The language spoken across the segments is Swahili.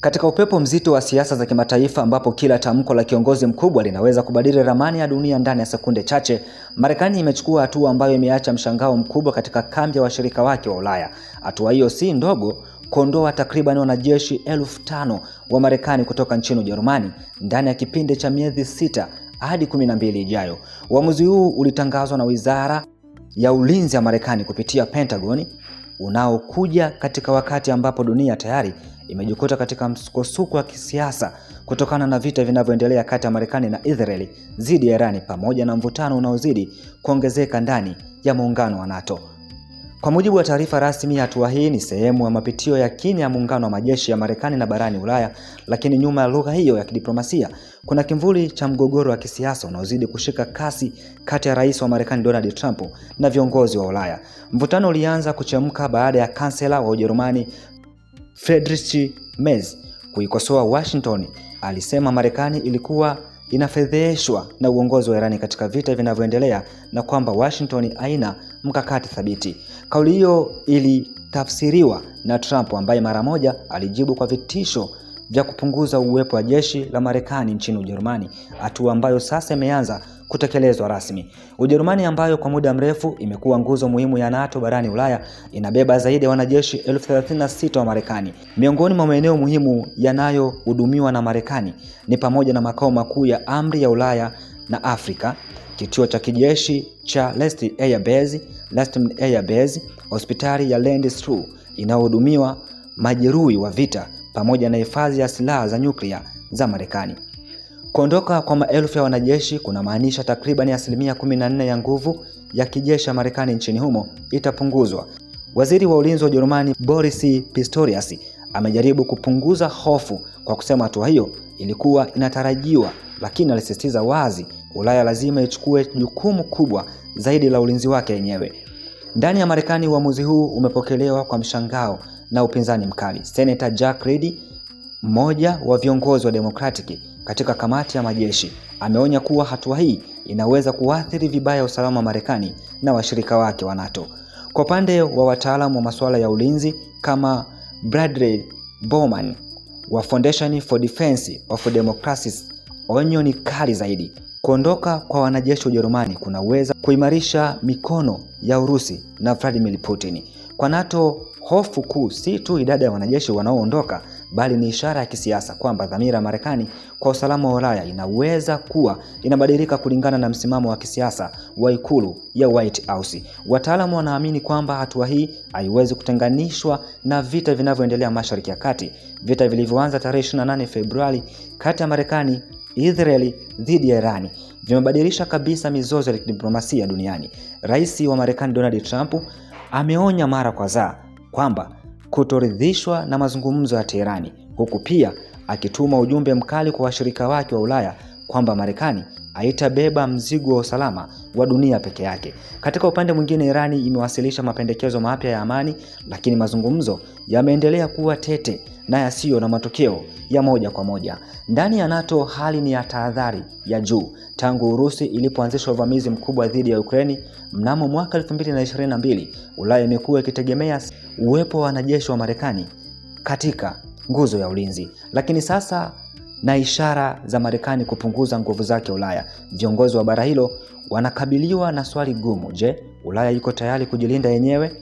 Katika upepo mzito wa siasa za kimataifa ambapo kila tamko la kiongozi mkubwa linaweza kubadili ramani ya dunia ndani ya sekunde chache, Marekani imechukua hatua ambayo imeacha mshangao mkubwa katika kambi ya washirika wake wa Ulaya. Hatua hiyo si ndogo, kuondoa takriban wanajeshi 5,000 wa Marekani kutoka nchini Ujerumani ndani ya kipindi cha miezi 6 hadi 12 ijayo. Uamuzi huu ulitangazwa na Wizara ya Ulinzi ya Marekani kupitia Pentagon, unaokuja katika wakati ambapo dunia tayari imejikuta katika msukosuko wa kisiasa kutokana na vita vinavyoendelea kati ya Marekani na Israeli dhidi ya Irani, pamoja na mvutano unaozidi kuongezeka ndani ya muungano wa NATO. Kwa mujibu wa taarifa rasmi, hatua hii ni sehemu ya mapitio ya kimya ya muungano wa majeshi ya Marekani na barani Ulaya, lakini nyuma ya lugha hiyo ya kidiplomasia kuna kimvuli cha mgogoro wa kisiasa unaozidi kushika kasi kati ya rais wa Marekani Donald Trump na viongozi wa Ulaya. Mvutano ulianza kuchemka baada ya kansela wa Ujerumani Friedrich Merz kuikosoa Washington. Alisema Marekani ilikuwa inafedheshwa na uongozi wa Irani katika vita vinavyoendelea na kwamba Washington haina mkakati thabiti. Kauli hiyo ilitafsiriwa na Trump, ambaye mara moja alijibu kwa vitisho vya kupunguza uwepo wa jeshi la Marekani nchini Ujerumani, hatua ambayo sasa imeanza kutekelezwa rasmi. Ujerumani, ambayo kwa muda mrefu imekuwa nguzo muhimu ya NATO barani Ulaya, inabeba zaidi ya wanajeshi 36,000 wa Marekani. Miongoni mwa maeneo muhimu yanayohudumiwa na Marekani ni pamoja na makao makuu ya Amri ya Ulaya na Afrika, kituo cha kijeshi cha Lest Air Base, hospitali ya Landstuhl inayohudumiwa majeruhi wa vita, pamoja na hifadhi ya silaha za nyuklia za Marekani. Kuondoka kwa maelfu ya wanajeshi kunamaanisha takriban 14% ya nguvu ya kijeshi ya Marekani nchini humo itapunguzwa. Waziri wa Ulinzi wa Ujerumani Boris Pistorius amejaribu kupunguza hofu kwa kusema hatua hiyo ilikuwa inatarajiwa, lakini alisisitiza wazi Ulaya lazima ichukue jukumu kubwa zaidi la ulinzi wake yenyewe. Ndani ya Marekani, uamuzi huu umepokelewa kwa mshangao na upinzani mkali. Senator Jack Reed, mmoja wa viongozi wa Democratic katika kamati ya majeshi, ameonya kuwa hatua hii inaweza kuathiri vibaya usalama wa Marekani na washirika wake wa NATO. Kwa upande wa wataalamu wa masuala ya ulinzi kama Bradley Bowman wa Foundation for Defense of Democracy, onyo ni kali zaidi. Kuondoka kwa wanajeshi wa Ujerumani kunaweza kuimarisha mikono ya Urusi na Vladimir Putin. Kwa NATO, hofu kuu si tu idadi ya wanajeshi wanaoondoka, bali ni ishara ya kisiasa kwamba dhamira ya Marekani kwa usalama wa Ulaya inaweza kuwa inabadilika kulingana na msimamo wa kisiasa wa ikulu ya White House. Wataalamu wanaamini kwamba hatua hii haiwezi kutenganishwa na vita vinavyoendelea Mashariki ya Kati. Vita vilivyoanza tarehe 28 Februari kati ya Marekani Israeli dhidi ya Irani vimebadilisha kabisa mizozo ya diplomasia duniani. Rais wa Marekani Donald Trump ameonya mara kadhaa kwamba kutoridhishwa na mazungumzo ya Teherani, huku pia akituma ujumbe mkali kwa washirika wake wa Ulaya kwamba Marekani haitabeba mzigo wa usalama wa dunia peke yake. Katika upande mwingine, Irani imewasilisha mapendekezo mapya ya amani, lakini mazungumzo yameendelea kuwa tete na yasiyo na matokeo ya moja kwa moja. Ndani ya NATO, hali ni ya tahadhari ya juu. Tangu Urusi ilipoanzisha uvamizi mkubwa dhidi ya Ukraine mnamo mwaka 2022, Ulaya imekuwa ikitegemea uwepo wa wanajeshi wa Marekani katika nguzo ya ulinzi. Lakini sasa, na ishara za Marekani kupunguza nguvu zake Ulaya, viongozi wa bara hilo wanakabiliwa na swali gumu. Je, Ulaya iko tayari kujilinda yenyewe?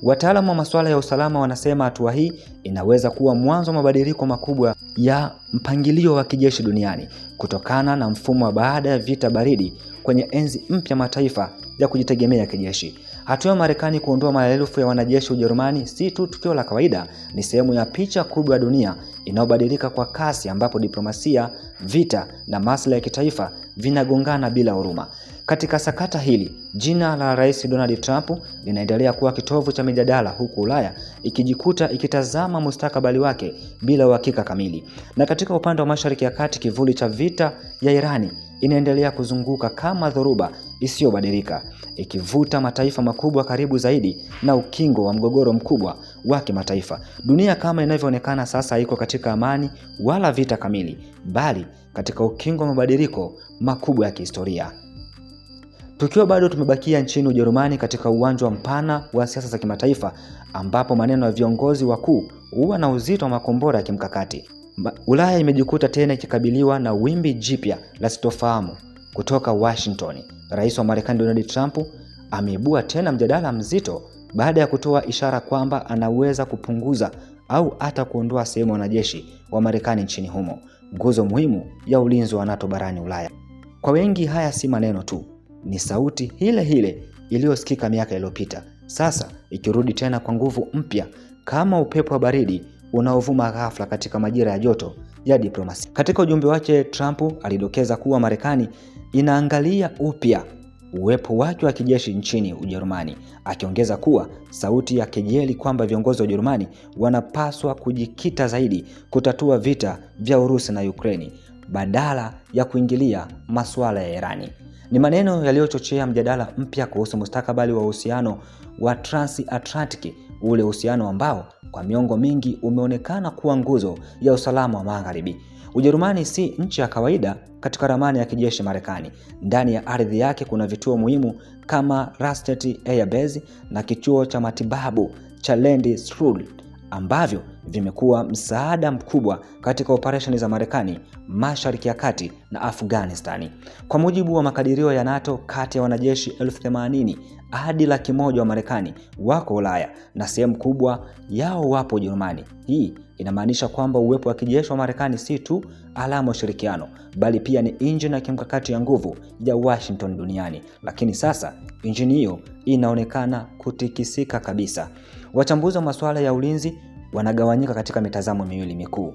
Wataalamu wa masuala ya usalama wanasema hatua hii inaweza kuwa mwanzo wa mabadiliko makubwa ya mpangilio wa kijeshi duniani, kutokana na mfumo wa baada ya vita baridi kwenye enzi mpya mataifa ya kujitegemea kijeshi. Hatua ya Marekani kuondoa maelfu ya wanajeshi Ujerumani si tu tukio la kawaida, ni sehemu ya picha kubwa ya dunia inayobadilika kwa kasi, ambapo diplomasia, vita na maslahi ya kitaifa vinagongana bila huruma. Katika sakata hili, jina la Rais Donald Trump linaendelea kuwa kitovu cha mijadala, huku Ulaya ikijikuta ikitazama mustakabali wake bila uhakika kamili. Na katika upande wa Mashariki ya Kati, kivuli cha vita ya Irani inaendelea kuzunguka kama dhoruba isiyobadilika, ikivuta mataifa makubwa karibu zaidi na ukingo wa mgogoro mkubwa wa kimataifa. Dunia kama inavyoonekana sasa haiko katika amani wala vita kamili, bali katika ukingo wa mabadiliko makubwa ya kihistoria. Tukiwa bado tumebakia nchini Ujerumani, katika uwanja mpana wa siasa za kimataifa ambapo maneno ya viongozi wakuu huwa na uzito wa makombora ya kimkakati, Ulaya imejikuta tena ikikabiliwa na wimbi jipya la sitofahamu kutoka Washington. Rais wa Marekani Donald Trump ameibua tena mjadala mzito baada ya kutoa ishara kwamba anaweza kupunguza au hata kuondoa sehemu ya wanajeshi wa Marekani nchini humo, nguzo muhimu ya ulinzi wa NATO barani Ulaya. Kwa wengi haya si maneno tu, ni sauti ile ile iliyosikika miaka iliyopita, sasa ikirudi tena kwa nguvu mpya kama upepo wa baridi unaovuma ghafla katika majira ya joto ya diplomasia. Katika ujumbe wake, Trump alidokeza kuwa Marekani inaangalia upya uwepo wake wa kijeshi nchini Ujerumani, akiongeza kuwa sauti ya kejeli kwamba viongozi wa Ujerumani wanapaswa kujikita zaidi kutatua vita vya Urusi na Ukraine badala ya kuingilia masuala ya Irani. Ni maneno yaliyochochea mjadala mpya kuhusu mustakabali wa uhusiano wa Transatlantic, ule uhusiano ambao kwa miongo mingi umeonekana kuwa nguzo ya usalama wa Magharibi. Ujerumani si nchi ya kawaida katika ramani ya kijeshi Marekani. Ndani ya ardhi yake kuna vituo muhimu kama Rastedt Air Base na kituo cha matibabu cha Landstuhl ambavyo vimekuwa msaada mkubwa katika operesheni za Marekani Mashariki ya Kati na Afghanistan. Kwa mujibu wa makadirio ya NATO, kati ya wanajeshi 80,000 hadi 100,000 wa Marekani wako Ulaya na sehemu kubwa yao wapo Ujerumani. Hii inamaanisha kwamba uwepo wa kijeshi wa Marekani si tu alama ya ushirikiano, bali pia ni injini ya kimkakati ya nguvu ya Washington duniani. Lakini sasa injini hiyo inaonekana kutikisika kabisa. Wachambuzi wa masuala ya ulinzi wanagawanyika katika mitazamo miwili mikuu.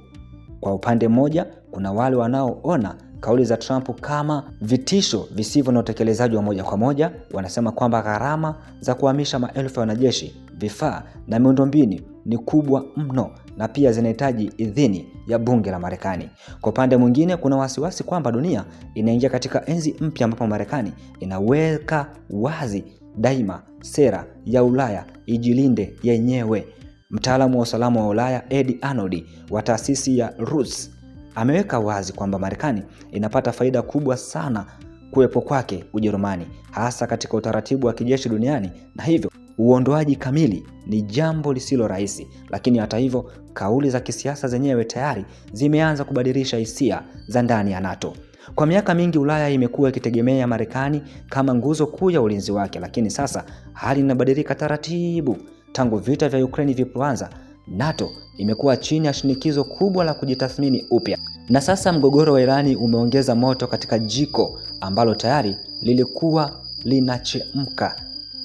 Kwa upande mmoja, kuna wale wanaoona kauli za Trump kama vitisho visivyo na utekelezaji wa moja kwa moja. Wanasema kwamba gharama za kuhamisha maelfu ya wanajeshi, vifaa na miundombinu ni kubwa mno na pia zinahitaji idhini ya bunge la Marekani. Kwa upande mwingine, kuna wasiwasi kwamba dunia inaingia katika enzi mpya ambapo Marekani inaweka wazi daima sera ya Ulaya ijilinde yenyewe. Mtaalamu wa usalama wa Ulaya Ed Arnold wa taasisi ya Rus ameweka wazi kwamba Marekani inapata faida kubwa sana kuwepo kwake Ujerumani, hasa katika utaratibu wa kijeshi duniani, na hivyo uondoaji kamili ni jambo lisilo rahisi. Lakini hata hivyo, kauli za kisiasa zenyewe tayari zimeanza kubadilisha hisia za ndani ya NATO. Kwa miaka mingi Ulaya imekuwa ikitegemea Marekani kama nguzo kuu ya ulinzi wake, lakini sasa hali inabadilika taratibu. Tangu vita vya Ukraine vilipoanza, NATO imekuwa chini ya shinikizo kubwa la kujitathmini upya. Na sasa mgogoro wa Irani umeongeza moto katika jiko ambalo tayari lilikuwa linachemka.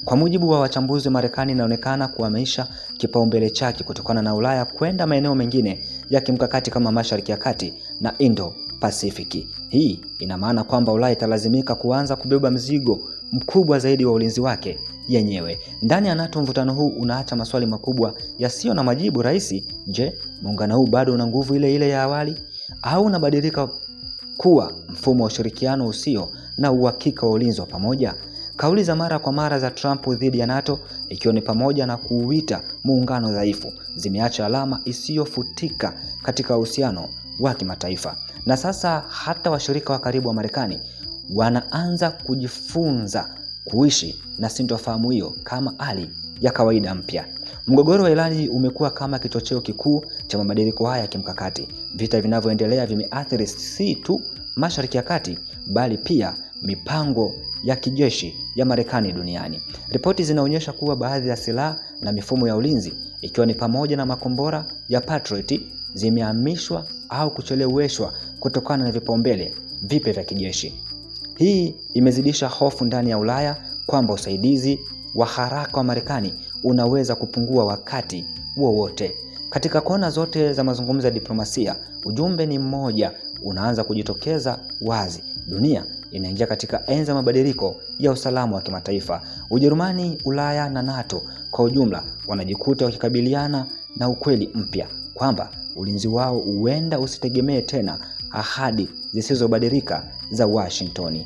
Kwa mujibu wa wachambuzi, Marekani inaonekana kuhamisha kipaumbele chake kutokana na Ulaya kwenda maeneo mengine ya kimkakati kama Mashariki ya Kati na Indo-Pacific. Hii ina maana kwamba Ulaya italazimika kuanza kubeba mzigo mkubwa zaidi wa ulinzi wake yenyewe. Ndani ya NATO, mvutano huu unaacha maswali makubwa yasiyo na majibu rahisi. Je, muungano huu bado una nguvu ile ile ya awali au unabadilika kuwa mfumo wa ushirikiano usio na uhakika wa ulinzi wa pamoja? Kauli za mara kwa mara za Trump dhidi ya NATO, ikiwa ni pamoja na kuuita muungano dhaifu, zimeacha alama isiyofutika katika uhusiano wa kimataifa. Na sasa hata washirika wa karibu wa Marekani wanaanza kujifunza kuishi na sintofahamu hiyo kama hali ya kawaida mpya. Mgogoro wa Irani umekuwa kama kichocheo kikuu cha mabadiliko haya ya kimkakati. Vita vinavyoendelea vimeathiri si tu Mashariki ya Kati, bali pia mipango ya kijeshi ya Marekani duniani. Ripoti zinaonyesha kuwa baadhi ya silaha na mifumo ya ulinzi, ikiwa ni pamoja na makombora ya Patriot, zimehamishwa au kucheleweshwa kutokana na vipaumbele vipya vya kijeshi. Hii imezidisha hofu ndani ya Ulaya kwamba usaidizi wa haraka wa Marekani unaweza kupungua wakati wowote. Katika kona zote za mazungumzo ya diplomasia, ujumbe ni mmoja unaanza kujitokeza wazi. Dunia inaingia katika enzi ya mabadiliko ya usalama wa kimataifa. Ujerumani, Ulaya na NATO kwa ujumla wanajikuta wakikabiliana na ukweli mpya kwamba ulinzi wao huenda usitegemee tena ahadi zisizobadilika za Washington,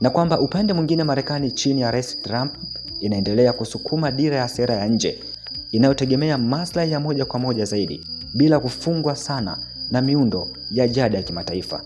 na kwamba upande mwingine Marekani chini ya Rais Trump inaendelea kusukuma dira ya sera ya nje inayotegemea maslahi ya moja kwa moja zaidi bila kufungwa sana na miundo ya jadi ya kimataifa.